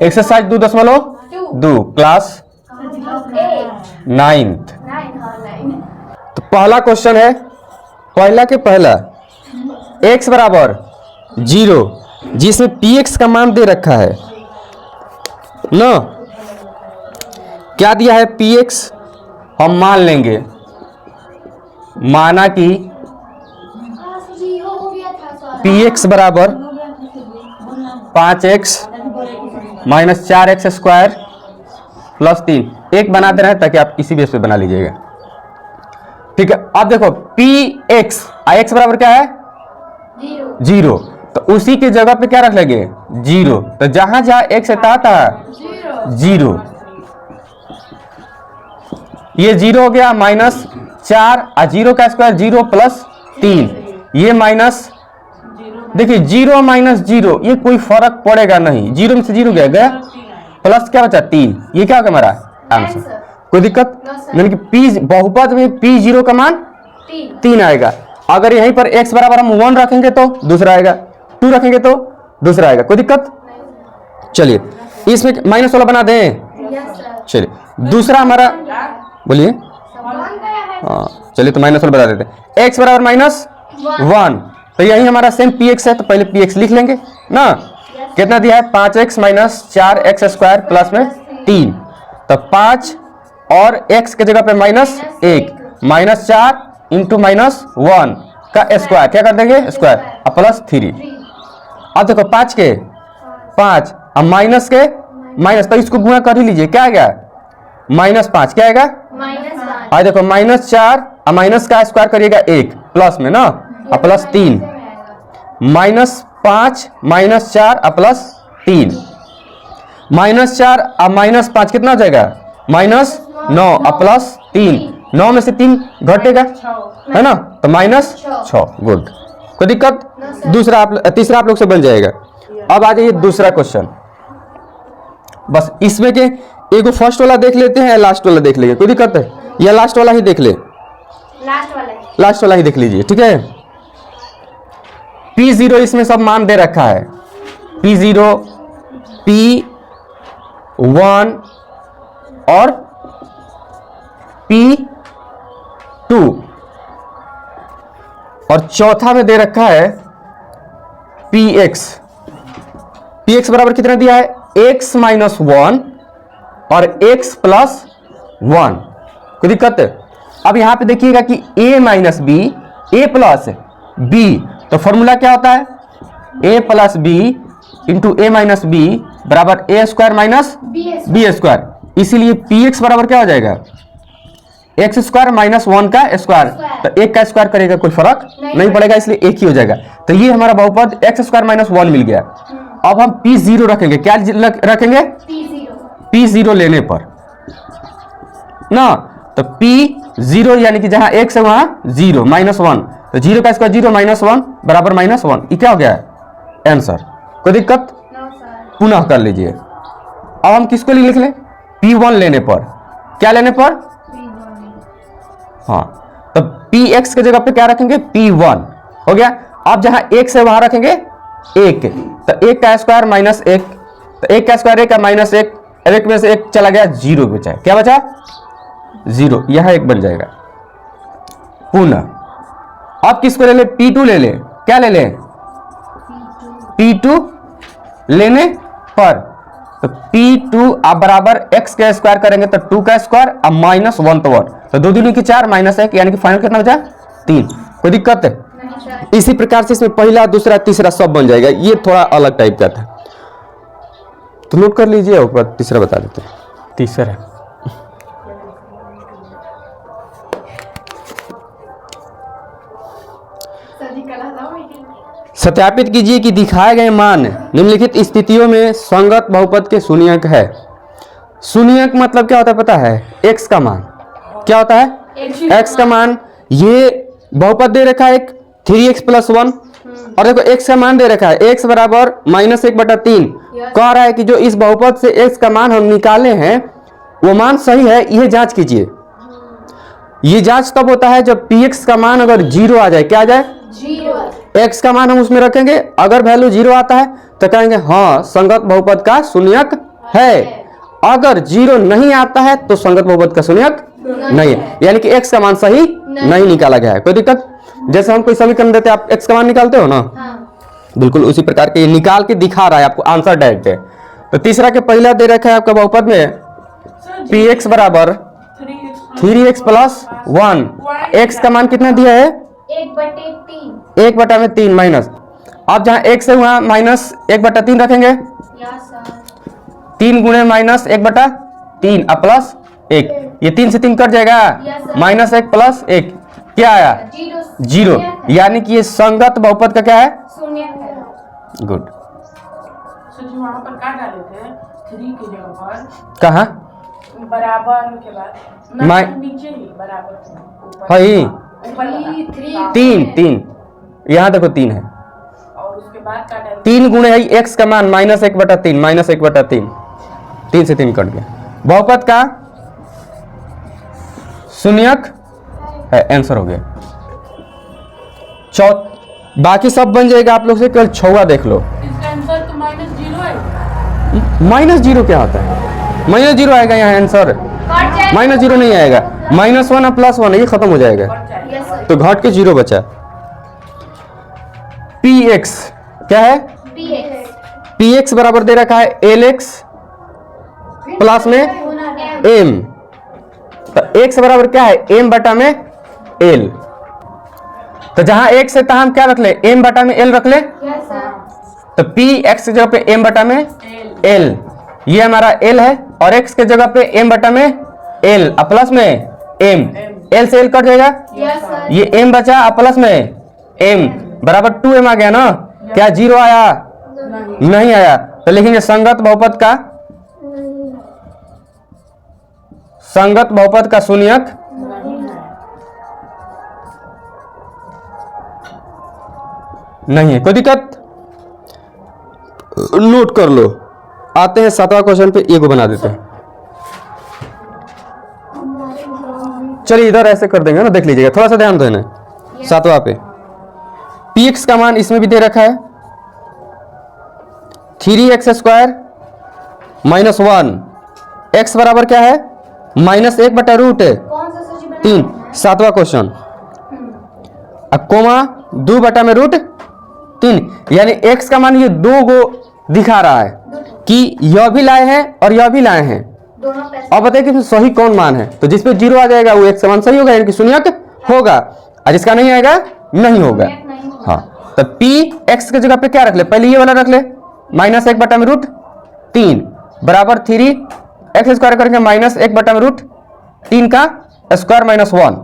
Exercise 2.2 class 9th। तो पहला question है, पहला के पहला x बराबर 0 जिसमें px का मान दे रखा है ना। क्या दिया है px, हम मान लेंगे, माना कि px बराबर 5x minus 4x square plus 3। एक बना दे रहे हैं ताकि आप इसी बेस पे बना लीजिएगा। ठीक है, अब देखो px x बराबर क्या है 0, तो उसी की जगह पे क्या रख लेंगे 0। तो जहां जहां x आता है 0, ये 0 हो गया माइनस 4 और 0 का स्क्वायर 0 प्लस 3, ये माइनस, देखिए 0 माइनस 0 ये कोई फर्क पड़ेगा नहीं, 0 में से 0 गया प्लस क्या बचा 3, ये क्या होगा हमारा आंसर। कोई दिक्कत यानी कि p बहुपद में p0 का मान 3 आएगा। अगर यहीं पर x बराबर हम 1 रखेंगे तो दूसरा आएगा, 2 रखेंगे तो दूसरा आएगा। कोई दिक्कत, चलिए इसमें माइनस वाला बना दें। चलिए दूसरा हमारा, बोलिए हाँ, चलिए तो माइनस वाला बता देते हैं। x बराबर माइनस 1, तो यही हमारा सेम px है, तो पहले px लिख लेंगे ना। कितना दिया है 5x minus 4x square plus में 3, तो 5 और x के जगह पे -1 माइनस 4 इंटू -1 का स्क्वायर, क्या कर देंगे स्क्वायर, और प्लस 3। अब देखो 5 के 5 और माइनस के माइनस, तो इसको गुणा कर ही लीजिए, क्या आएगा -5, क्या आएगा आज देखो -4 और माइनस का स्क्वायर करिएगा 1 प्लस में ना, और प्लस 3, -5 -4 और प्लस 3, -4 और -5 कितना हो जाएगा -9 और प्लस 3, 9 में से 3 घटेगा है ना, तो -6। गुड, कोई दिक्कत, दूसरा तीसरा आप लोग से बन जाएगा। अब आ जाइए दूसरा क्वेश्चन, बस इसमें के एगो फर्स्ट वाला देख लेते हैं या लास्ट वाला देख लेंगे, कोई दिक्कत है, या लास्ट वाला ही देख ले, लास्ट वाला ही देख लीजिए। ठीक है, p0 इसमें सब मान दे रखा है, p0 p1 और p2, और चौथा में दे रखा है px। px बराबर कितना दिया है x माइनस 1 और x प्लस 1। कोई दिक्कत है, अब यहां पे देखिएगा कि a minus B a plus b, तो फॉर्मूला क्या होता है a plus B into A minus B बराबर A square minus B square. इसीलिए px बराबर क्या हो जाएगा एक्स स्क्वायर माइनस 1 का स्क्वायर, तो 1 का स्क्वायर करेगा कोई फर्क नहीं पड़ेगा, इसलिए 1 ही हो जाएगा। तो ये हमारा बहुपद एक्स स्क्वायर माइनस 1 मिल गया। अब हम p0 रखेंगे, क्या रखेंगे p0 लेने पर ना, तो p0 यानी कि जहां x है वहां 0 -1, तो 0 का स्क्वायर 0 -1 बराबर -1, ये क्या हो गया आंसर। कोई दिक्कत, पुनः कर लीजिए। अब हम किसको लिख लें p1 लेने पर, क्या लेने पर, हाँ, तो px के जगह पे क्या रखेंगे p1 हो गया। अब जहां x है वहां रखेंगे 1, तो 1 का स्क्वायर -1, तो 1 का स्क्वायर 1 का -1, 1 में से 1 चला गया 0 बचा, क्या बचा 0, यह 1 बन जाएगा। पुनः अब किसको ले ले p2 ले ले, क्या ले ले p2 लेने पर, तो p2 आप बराबर x का स्क्वायर करेंगे तो 2 का स्क्वायर अब -1 तो 1, तो 2 दूनी की 4 -1 यानी कि फाइनल कितना बचा 3। कोई दिक्कत है, इसी प्रकार से इसमें पहला दूसरा तीसरा सब बन जाएगा। ये थोड़ा अलग टाइप का था, तो नोट कर लीजिए, ऊपर तीसरा बता देते हैं। तीसरा सत्यापित कीजिए कि दिखाए गए मान निम्नलिखित स्थितियों में संगत बहुपद के शून्यक है। शून्यक मतलब क्या होता है पता है, x का मान क्या होता है, x का मान, ये बहुपद दे रखा है एक 3x + 1, और देखो x का मान दे रखा है x बराबर -1/3। कह रहा है कि जो इस बहुपद से x का मान हम निकाले हैं वो मान सही है, यह जांच कीजिए। ये जांच तब होता है जब px का मान अगर 0 आ जाए, क्या आ जाए 0, x का मान हम उसमें रखेंगे, अगर वैल्यू 0 आता है तो कहेंगे हाँ संगत बहुपद का शून्यक है। अगर 0 नहीं आता है तो संगत बहुपद का शून्यक नहीं है, यानी कि x का मान सही नहीं निकाला गया है। कोई दिक्कत? जैसे हम कोई समीकरण देते हैं, आप x का मान निकालते हो ना, बिल्कुल उसी प्रकार के निकाल के दिखा रहा है आपको, आंसर डायरेक्ट है। तो तीसरा के पहला दे रखा है आपका बहुपद में px बराबर 3x प्लस 1, x का मान कितना दिया है 1/3 माइनस, अब जहाँ x है वहाँ माइनस 1/3 रखेंगे, 3 गुणे माइनस 1/3 अब प्लस 1, ये 3 से 3 कट जाएगा, -1 प्लस 1 क्या आया 0, यानी कि ये संगत बहुपद का क्या है गुड। वहाँ पर क्या डाले थे 3 की जगह पर, कहाँ बराबर के बाद नीचे ही बराबर है ऊपर 3 यहाँ देखो 3 है, और उसके बाद क्या डाले 3 गुणे है x का मान -1/3 3 से 3 कट गया, बहुपद का शून्यक है, आंसर हो गया। बाकी सब बन जाएगा आप लोग से, केवल छौवा देख लो। इसका आंसर तो -0 है। -0 क्या होता है? -0 आएगा यहाँ आंसर, -0 नहीं आएगा, -1 और +1 ये खत्म हो जाएगा, तो घट के 0 बचा। px क्या है px बराबर दे रखा है lx प्लस में m, तो x बराबर क्या है m बटा में l, तो जहां x है तहां हम क्या रख ले m बटा में l रख ले, तो px की जगह पे m बटा में l, ये हमारा l है, और x के जगह पे m बटा में l और प्लस में m, l से l कट जाएगा, ये m बचा और प्लस में m बराबर 2m आ गया ना, क्या 0 आया नहीं आया, तो लिखेंगे संगत बहुपद का शून्यक नहीं है। कोई दिक्कत? नोट कर लो। आते हैं 7वां क्वेश्चन पे, एगो बना देते हैं। चलिए इधर ऐसे कर देंगे ना, देख लीजिएगा, थोड़ा सा ध्यान देना। 7वां पे px का मान इसमें भी दे रखा है 3x² -1, x बराबर क्या है -1/√3, 7वां क्वेश्चन, अब कोमा 2/√3, यानी x का मान ये 2 गो दिखा रहा है कि यह भी लाए हैं और यह भी लाए हैं। अब बताइए कि सही कौन मान है, तो जिस पे 0 आ जाएगा वो x का मान सही होगा, यानी कि शून्यक होगा, और जिसका नहीं आएगा नहीं होगा। हाँ, तो p x के जगह पे क्या रख ले, पहले ये वाला रख ले -1/√3 बराबर 3x² करेंगे -1/√3 का स्क्वायर -1,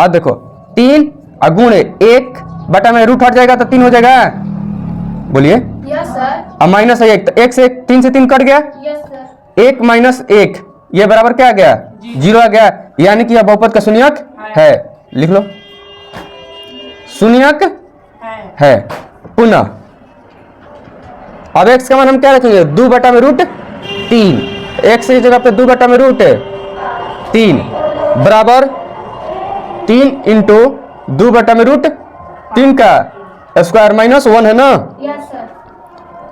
अब देखो 3 और गुणे 1/√, हट जाएगा तो 3 हो जाएगा, बोलिए अब माइनस है 1, तो 1 से 3 से 3 कट गया, 1 - 1 ये बराबर क्या आ गया 0 आ गया, यानी कि यह बहुपद का शून्यक है। लिख लो शून्यक है। पुनः अब x का मान हम क्या रखेंगे 2/√3, x की जगह पे 2/√3 बराबर 3 इंटू 2/√3 का स्क्वायर -1 है ना।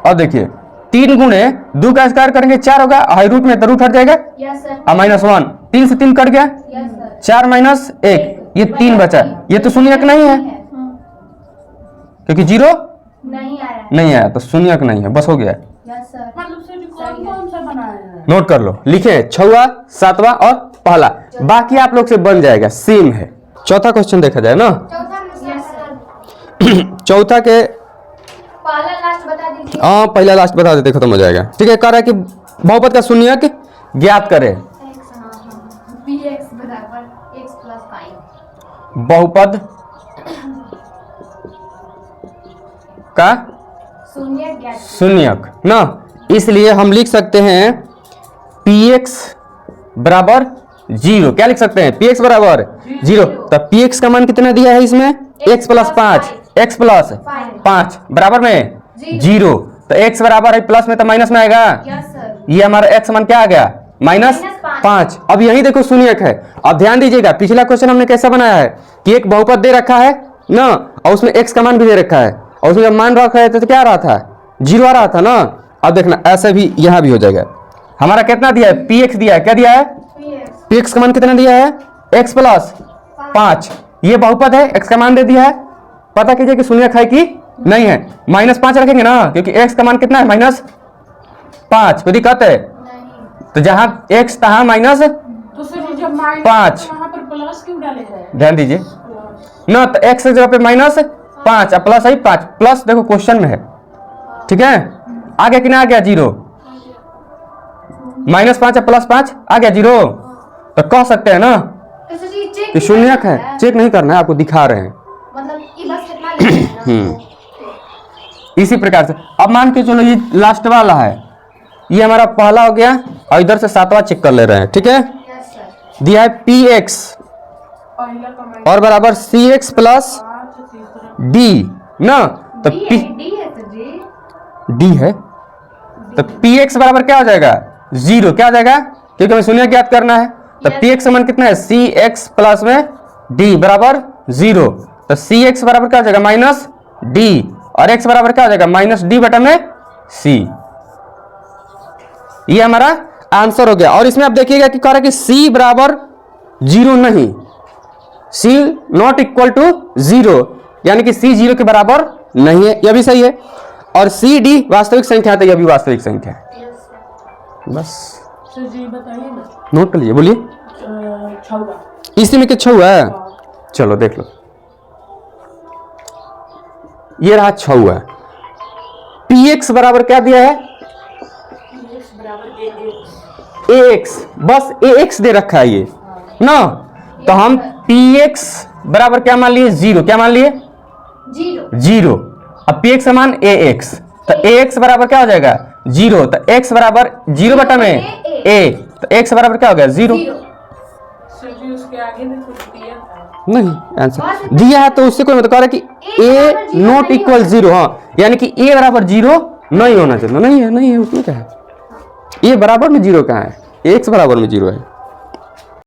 अब देखिए 3 गुणे 2 का स्क्वायर करेंगे 4 होगा, हाई रूट में तो रूट हट जाएगा, और -1 3 से 3 कट गया, 4 - 1 ये 3 बचा, ये तो शून्यक नहीं है क्योंकि 0 नहीं आया, तो शून्यक नहीं है, बस हो गया। कौन सा बनाया है? नोट कर लो, लिखे 6वां 7वां और पहला, बाकी आप लोग से बन जाएगा, सेम है। चौथा क्वेश्चन देखा जाए ना, चौथा के हाँ पहला लास्ट बता देते, खत्म हो जाएगा। ठीक है, कह रहा है कि बहुपद का शून्यक ज्ञात करे, बहुपद का शून्यक ना, इसलिए हम लिख सकते हैं px बराबर 0, क्या लिख सकते हैं px बराबर 0, तो px का मान कितना दिया है इसमें x + 5, x + 5 बराबर में 0, तो x बराबर है प्लस में तो माइनस में आएगा, ये हमारा x मान क्या आ गया -5। अब यही देखो शून्यक है। अब ध्यान दीजिएगा, पिछला क्वेश्चन हमने कैसा बनाया है कि एक बहुपद दे रखा है ना, और उसमें x का मान भी दे रखा है, और उसमें जब मान रखा है तो क्या रहा था जीरो आ रहा था ना, अब देखना ऐसे भी यहाँ भी हो जाएगा। हमारा कितना दिया है, पी एक्स दिया है, क्या दिया है, पी एक्स का मान कितना दिया है, एक्स प्लस 5। ये बहुपद है, एक्स का मान दे दिया है। पता कीजिए कि शून्य है कि नहीं है। -5 रखेंगे ना, क्योंकि एक्स का मान कितना है, -5। कोई दिक्कत है? तो जहां एक्स तहां माइनस तो सर ये जब माइनस 5, वहां पर प्लस क्यों डाले हैं? ध्यान दीजिए ना, तो एक्स की जगह पे -5 और प्लस है 5, प्लस देखो क्वेश्चन में है, ठीक है। आगे कितना आ गया, 0। -5 और +5 आ गया 0। तो कह सकते हैं ना कि शून्यक है। चेक नहीं करना है, आपको दिखा रहे हैं। इसी प्रकार से अब मान के चलो ये लास्ट वाला है, ये हमारा पहला हो गया और इधर से 7वां चेक कर ले रहे हैं, ठीक है। दिया है पी एक्स पहला का और बराबर सी एक्स प्लस तीसरा डी ना, तो पी डी है, तो पी एक्स बराबर क्या हो जाएगा, 0। क्या हो जाएगा, क्योंकि हमें शून्य ज्ञात करना है। तो पी एक्स का मान कितना है, सी एक्स प्लस में डी बराबर 0। तो सी एक्स बराबर क्या हो जाएगा, माइनस डी, और एक्स बराबर क्या हो जाएगा, माइनस डी बटा में सी। ये हमारा आंसर हो गया। और इसमें आप देखिएगा कि कह रहा है कि सी बराबर 0 नहीं, सी नॉट इक्वल टू 0, यानी कि सी 0 के बराबर नहीं है, यह भी सही है। और सी डी वास्तविक संख्या है, तो यह भी वास्तविक संख्या है। बस सर जी बताइए ना, नोट कर लीजिए, बोलिए। छौवा इसी में क्या हुआ है, चलो देख लो। ये रहा 6 पी एक्स बराबर क्या दिया है, ए एक्स, बस ए एक्स दे रखा है ये ना। तो हम पी एक्स बराबर क्या मान लिए, 0। क्या मान लिए, 0। अब पी एक्स समान ए एक्स, तो ए एक्स बराबर क्या हो जाएगा, 0। तो एक्स बराबर 0 बटा में ए, तो एक्स बराबर क्या हो गया, 0। सर जी उसके आगे भी कुछ दिया था नहीं, आंसर दिया है तो उससे कोई मतलब, कह रहा है कि ए नॉट इक्वल 0, हाँ, यानी कि ए बराबर 0 नहीं होना चाहिए। नहीं है, नहीं है, उसमें क्या है, ए बराबर में 0 कहाँ है, एक्स बराबर में 0 है।